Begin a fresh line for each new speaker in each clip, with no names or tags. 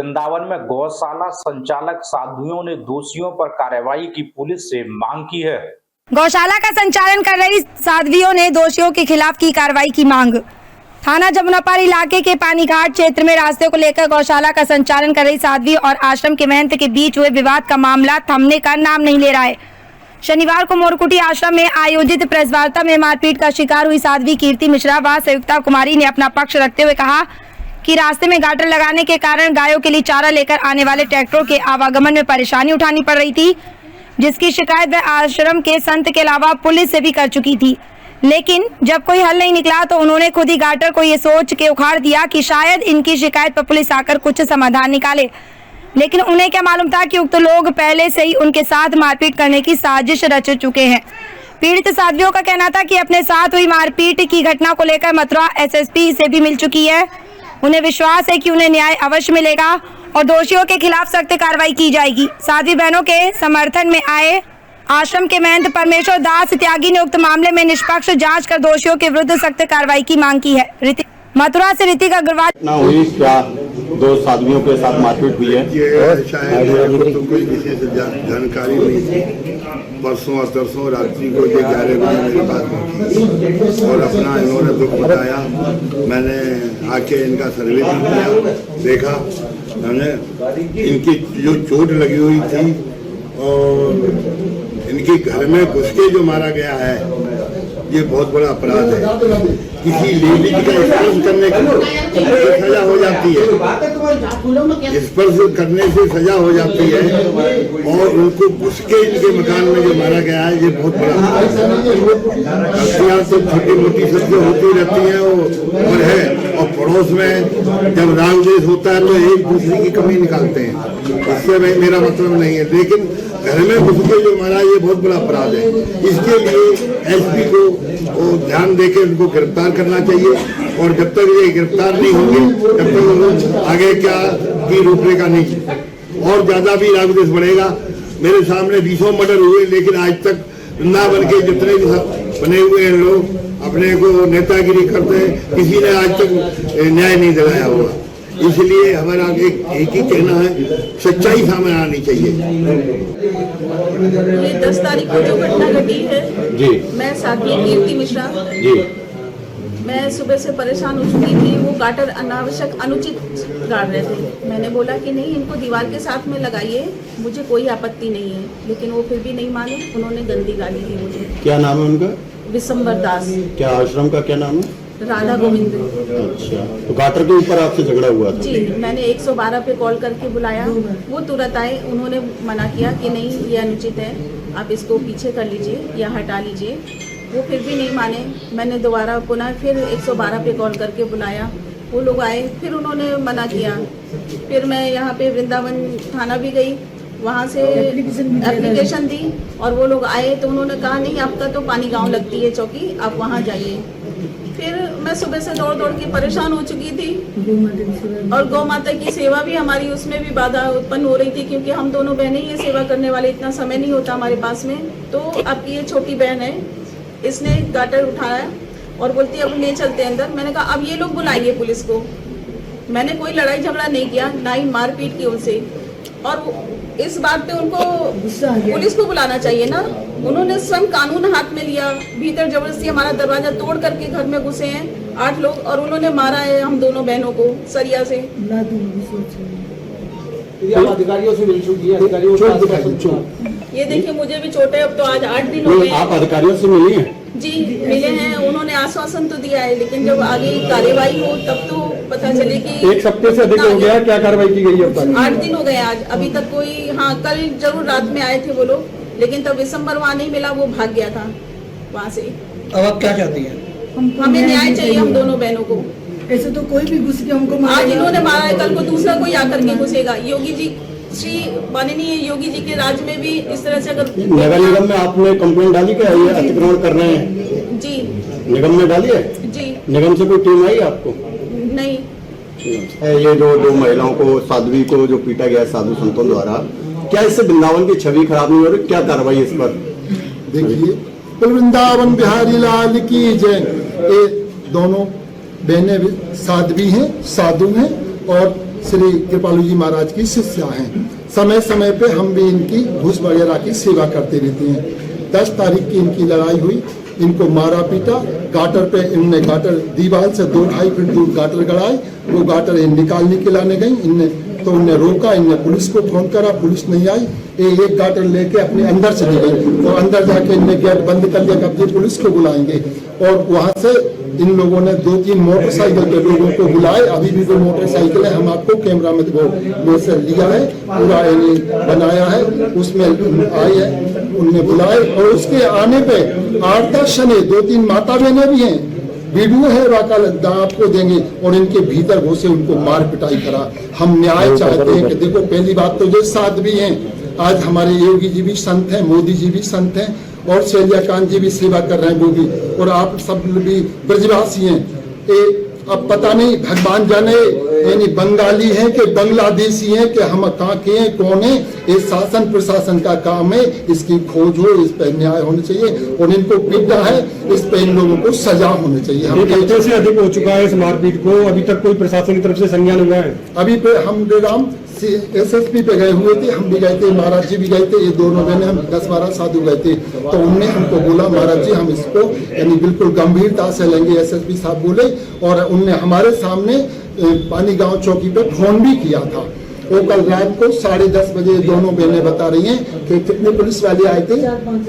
वृंदावन में गौशाला संचालक साधुओं ने दोषियों पर कार्रवाई की पुलिस से मांग की है।
गौशाला का संचालन कर रही साध्वियों ने दोषियों के खिलाफ की कार्रवाई की मांग। थाना जमुनापार इलाके के पानीघाट क्षेत्र में रास्ते को लेकर गौशाला का संचालन कर रही साध्वी और आश्रम के महंत के बीच हुए विवाद का मामला थमने का नाम नहीं ले रहा है। शनिवार को मोरकुटी आश्रम में आयोजित प्रेस वार्ता में मारपीट का शिकार हुई साध्वी कीर्ति मिश्रा व संयुक्ता कुमारी ने अपना पक्ष रखते हुए कहा कि रास्ते में गाटर लगाने के कारण गायों के लिए चारा लेकर आने वाले ट्रैक्टरों के आवागमन में परेशानी उठानी पड़ रही थी, जिसकी शिकायत वह आश्रम के संत के अलावा पुलिस से भी कर चुकी थी। लेकिन जब कोई हल नहीं निकला तो उन्होंने खुद ही गाटर को ये सोच के उखाड़ दिया कि शायद इनकी शिकायत पर पुलिस आकर कुछ समाधान निकाले। लेकिन उन्हें क्या मालूम था कि उक्त लोग पहले से ही उनके साथ मारपीट करने की साजिश रच चुके हैं। पीड़ित साध्वियों का कहना था कि अपने साथ हुई मारपीट की घटना को लेकर मथुरा एसएसपी से भी मिल चुकी है। उन्हें विश्वास है कि उन्हें न्याय अवश्य मिलेगा और दोषियों के खिलाफ सख्त कार्रवाई की जाएगी। साध्वी बहनों के समर्थन में आए आश्रम के महंत परमेश्वर दास त्यागी ने उक्त मामले में निष्पक्ष जांच कर दोषियों के विरुद्ध सख्त कार्रवाई की मांग की है। मथुरा से ऋतिक अग्रवाल।
ना हुई क्या दो साध्वियों के साथ मारपीट हुई है?
ये शायद तो कोई विशेष जानकारी नहीं थी। परसों और तरसों रात्रि को ये 11 बजे मेरे पास पहुंची और अपना इन्होंने दुख बताया। मैंने आके इनका सर्वे किया, देखा मैंने इनकी जो चोट लगी हुई थी और इनके घर में घुस के जो मारा गया है ये बहुत बड़ा अपराध है। किसी लेडीज का स्पर्श करने की सजा हो जाती है, स्पर्श करने से सजा हो जाती है और उनको घुस के इनके मकान में जो मारा गया है ये बहुत बड़ा अपराध है। गलतियां तो छोटी मोटी सब जो होती रहती हैं और है, और पड़ोस में जब राग द्वेष होता है तो एक दूसरे की कमी निकालते हैं, इससे मेरा मतलब नहीं है। लेकिन घर में घुस के जो मारा ये बहुत बड़ा अपराध है। इसके लिए एसपी को ध्यान देकर उनको गिरफ्तार करना चाहिए और जब तक ये गिरफ्तार नहीं होंगे तब तक आगे क्या की रूपरेखा नहीं और ज्यादा भी राग द्वेष बढ़ेगा। मेरे सामने 20 मर्डर हुए लेकिन आज तक वृंदावन के जितने भी बने हुए हैं लोग अपने को नेतागिरी करते हैं, किसी ने आज तक न्याय नहीं दिलाया होगा। इसलिए हमारा एक ही कहना है, सच्चाई सामने आनी चाहिए।
ये 10 तारीख को जो घटना घटी है
जी,
मैं साध्वी कीर्ति मिश्रा
जी,
मैं सुबह से परेशान हो चुकी थी। वो गाटर अनावश्यक अनुचित गाड़ रहे थे। मैंने बोला कि नहीं, इनको दीवार के साथ में लगाइए, मुझे कोई आपत्ति नहीं है। लेकिन वो फिर भी नहीं माने, उन्होंने गंदी गाली दी मुझे।
क्या नाम है उनका?
विशंबर दास।
क्या आश्रम का क्या नाम है?
राधा गोविंद।
अच्छा, तो गाटर के ऊपर आपसे झगड़ा हुआ था?
जी, मैंने 112 पे कॉल करके बुलाया, वो तुरंत आए। उन्होंने मना किया कि नहीं, ये अनुचित है, आप इसको पीछे कर लीजिए या हटा लीजिए। वो फिर भी नहीं माने। मैंने दोबारा पुनः फिर 112 पे कॉल करके बुलाया, वो लोग आए, फिर उन्होंने मना किया। फिर मैं यहाँ पे वृंदावन थाना भी गई, वहाँ से एप्लीकेशन दी और वो लोग आए तो उन्होंने कहा नहीं, आपका तो पानी गांव लगती है चौकी, आप वहाँ जाइए। फिर मैं सुबह से दौड़ दौड़ के परेशान हो चुकी थी और गौ माता की सेवा भी हमारी, उसमें भी बाधा उत्पन्न हो रही थी क्योंकि हम दोनों बहनें ये सेवा करने वाले, इतना समय नहीं होता हमारे पास में। तो आपकी ये छोटी बहन है, इसने गाटर उठाया और बोलती अब ले चलते अंदर। मैंने कहा अब ये लोग बुलाइए पुलिस को। मैंने कोई लड़ाई झगड़ा नहीं किया, ना ही मारपीट की उनसे, और इस बात पे उनको पुलिस को बुलाना चाहिए ना। उन्होंने स्वयं कानून हाथ में लिया, भीतर जबरदस्ती हमारा दरवाजा तोड़ करके घर में घुसे हैं 8 लोग और उन्होंने मारा है हम दोनों बहनों को सरिया से।
अधिकारियों से मिल चुकी है, अधिकारियों
ये देखिए मुझे भी चोट है, अब तो आज 8 दिन हो गए।
आप अधिकारियों से मिली हैं?
जी मिले हैं, उन्होंने आश्वासन तो दिया है, लेकिन जब आगे कार्यवाही हो तब तो पता चले कि
1 सप्ताह से अधिक हो गया। क्या कार्रवाई की गई है?
8 दिन हो गए आज, अभी तक कोई। हाँ, कल जरूर रात में आए थे वो लोग, लेकिन तब विशंबर वहाँ नहीं मिला, वो भाग गया था वहाँ से।
अब आप क्या चाहती हैं?
हमें न्याय चाहिए हम दोनों बहनों को।
ऐसे तो कोई भी घुस के हमको
आज इन्होंने मारा है, कल को दूसरा कोई आकर के घुसेगा। योगी जी, श्री माननीय योगी जी के राज में भी इस तरह से अगर
नगर निगम में आपने कंप्लेंट डाली क्या ये अतिक्रमण कर रहे हैं?
जी
निगम में डाली है?
जी
निगम से कोई टीम आई आपको?
नहीं।
ये जो 2 महिलाओं को, साध्वी को जो पीटा गया साधु संतों द्वारा, क्या इससे वृंदावन की छवि खराब नहीं हो रही? क्या कार्रवाई इस पर?
देखिए, वृंदावन बिहारी लाल की जय। ये दोनों बहनें साध्वी हैं, साधु हैं और
श्री कृपालु जी महाराज की शिष्या हैं। समय समय पे हम भी इनकी घूस वगैरह की सेवा करते रहते हैं। 10 तारीख की इनकी लड़ाई हुई, इनको मारा पीटा, गाटर पे इनने गाटर दीवार से 2-2.5 फीट दूर गाटर गड़ाए, वो गाटर निकालने के लाने गई, इनने तो उन्हें रोका, इनने पुलिस को फोन करा, पुलिस नहीं आई, एक गाटर लेके अपने अंदर चली गई। तो अंदर जाके इनने गेट बंद कर दिया, कब ये पुलिस को बुलाएंगे। और वहां से इन लोगों ने 2-3 मोटरसाइकिल के लोगों को बुलाए, अभी भी वो मोटरसाइकिल है, हम आपको कैमरा में वो से लिया है, पूरा बनाया है, उसमें आए है, उनने बुलाए। और उसके आने पे 8-10 जने, 2-3 माता बहने भी हैं, वीडियो है, वाकालत आपको देंगे, और इनके भीतर घुसे उनको मार पिटाई करा। हम न्याय चाहते हैं कि देखो, पहली बात तो ये साध्वी हैं, आज हमारे योगी जी भी संत हैं, मोदी जी भी संत हैं, और शैलियाकांत जी भी सेवा कर रहे हैं, वो भी, और आप सब भी ब्रजवासी हैं। अब पता नहीं भगवान जाने यानी बंगाली हैं कि बांग्लादेशी हैं कि हम कहाँ के हैं, कौन है। ये शासन प्रशासन का काम है, इसकी खोज हो, इस पर न्याय होना चाहिए, और इनको पीटा है, इस पर इन लोगों को सजा होनी चाहिए। हम
1 हफ्ते से अधिक हो चुका है इस मारपीट को, अभी तक कोई प्रशासन की तरफ से संज्ञान हुआ है?
अभी पे हम बेराम SSP पे गए हुए थे, हम भी गए थे, महाराज जी भी गए थे, ये दोनों बहने, हम 10-12 साधु गए थे। तो उनने हमको बोला, महाराज जी हम इसको यानी बिल्कुल गंभीरता से लेंगे, SSP साहब बोले। और उनने हमारे सामने पानी गांव चौकी पे फोन भी किया था। वो कल रात को 10:30 बजे दोनों बहनें बता रही हैं कि कितने पुलिस वाले आए थे,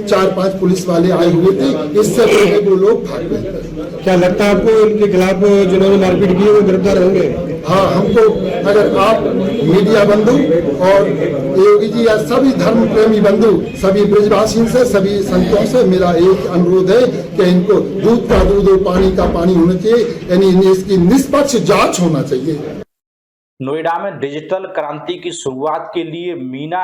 4-5 पुलिस वाले आए हुए थे, इससे पहले वो लोग भाग गए।
क्या लगता है आपको इनके खिलाफ जिन्होंने मारपीट की है वो गिरफ्तार होंगे?
हाँ, हमको अगर आप मीडिया बंधु और योगी जी या सभी धर्म प्रेमी बंधु, सभी ब्रजवासियों से, सभी संतों से मेरा एक अनुरोध है कि इनको दूध का दूध और पानी का पानी होना चाहिए, यानी इसकी निष्पक्ष जांच होना चाहिए।
नोएडा में डिजिटल क्रांति की शुरुआत के लिए मीना